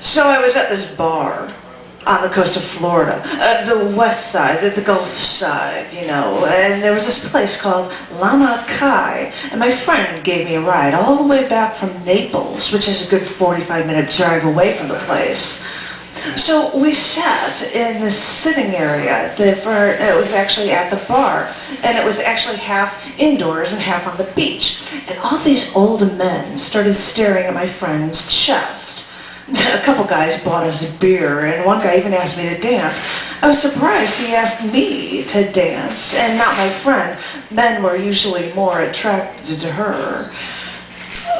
So I was at this bar on the coast of Florida, the west side, the Gulf side, you know, and there was this place called Lama Kai, and my friend gave me a ride all the way back from Naples, which is a good 45-minute drive away from the place. So we sat in this sitting area. It was actually at the bar, and it was actually half indoors and half on the beach. And all these old men started staring at my friend's chest. A couple guys bought us a beer, and one guy even asked me to dance. I was surprised he asked me to dance, and not my friend. Men were usually more attracted to her.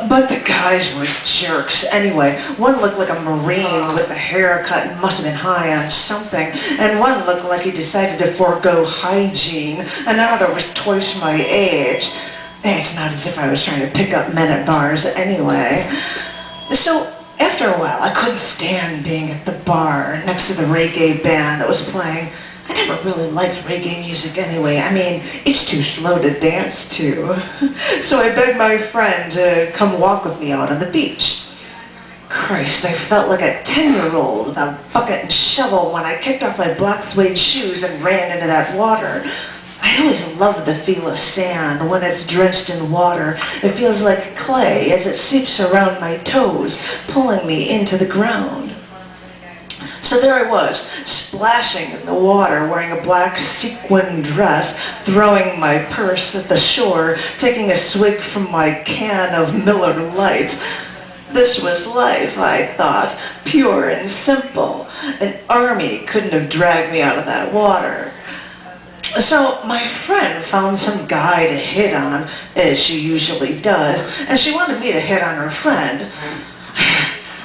But the guys were jerks. Anyway, one looked like a Marine with a haircut and must have been high on something, and one looked like he decided to forego hygiene, and another was twice my age. It's not as if I was trying to pick up men at bars anyway. So after a while, I couldn't stand being at the bar next to the reggae band that was playing. I never really liked reggae music anyway. I mean, it's too slow to dance to. So I begged my friend to come walk with me out on the beach. Christ, I felt like a 10-year-old with a bucket and shovel when I kicked off my black suede shoes and ran into that water. I always love the feel of sand when it's drenched in water. It feels like clay as it seeps around my toes, pulling me into the ground. So there I was, splashing in the water, wearing a black sequin dress, throwing my purse at the shore, taking a swig from my can of Miller Lite. This was life, I thought, pure and simple. An army couldn't have dragged me out of that water. So my friend found some guy to hit on, as she usually does, and she wanted me to hit on her friend.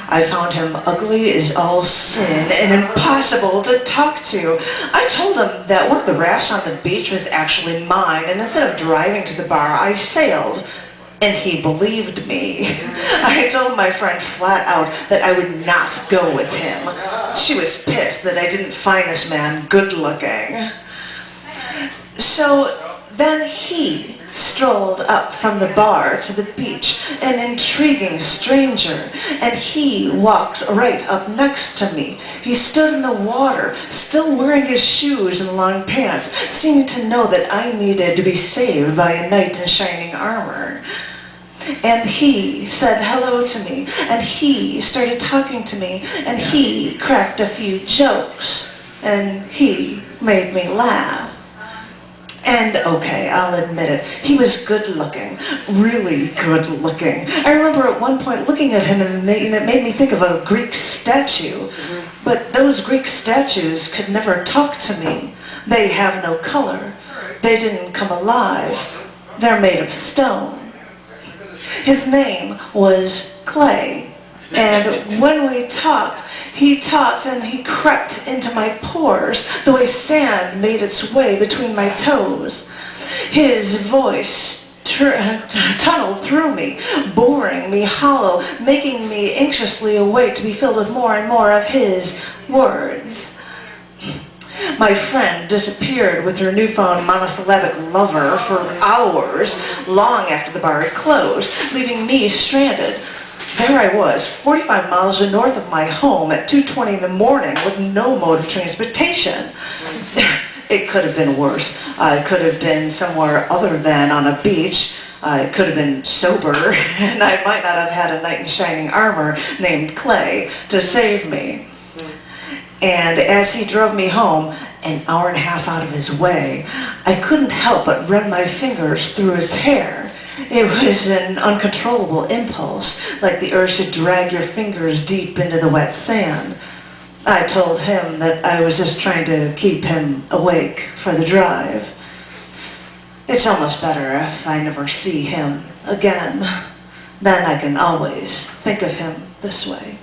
I found him ugly as all sin and impossible to talk to. I told him that one of the rafts on the beach was actually mine, and instead of driving to the bar, I sailed. And he believed me. I told my friend flat out that I would not go with him. She was pissed that I didn't find this man good looking. So then he strolled up from the bar to the beach, an intriguing stranger, and he walked right up next to me. He stood in the water, still wearing his shoes and long pants, seeming to know that I needed to be saved by a knight in shining armor. And he said hello to me, and he started talking to me, and he cracked a few jokes, and he made me laugh. And okay, I'll admit it, he was good looking, really good looking. I remember at one point looking at him and it made me think of a Greek statue. But those Greek statues could never talk to me. They have no color. They didn't come alive. They're made of stone. His name was Clay. And when we talked, he talked and he crept into my pores the way sand made its way between my toes. His voice tunneled through me, boring me hollow, making me anxiously awake to be filled with more and more of his words. My friend disappeared with her newfound monosyllabic lover for hours, long after the bar had closed, leaving me stranded. There I was, 45 miles north of my home at 2:20 in the morning with no mode of transportation. It could have been worse. I could have been somewhere other than on a beach. I could have been sober, and I might not have had a knight in shining armor named Clay to save me. And as he drove me home, an hour and a half out of his way, I couldn't help but run my fingers through his hair. It was an uncontrollable impulse, like the urge to drag your fingers deep into the wet sand. I told him that I was just trying to keep him awake for the drive. It's almost better if I never see him again. Then I can always think of him this way.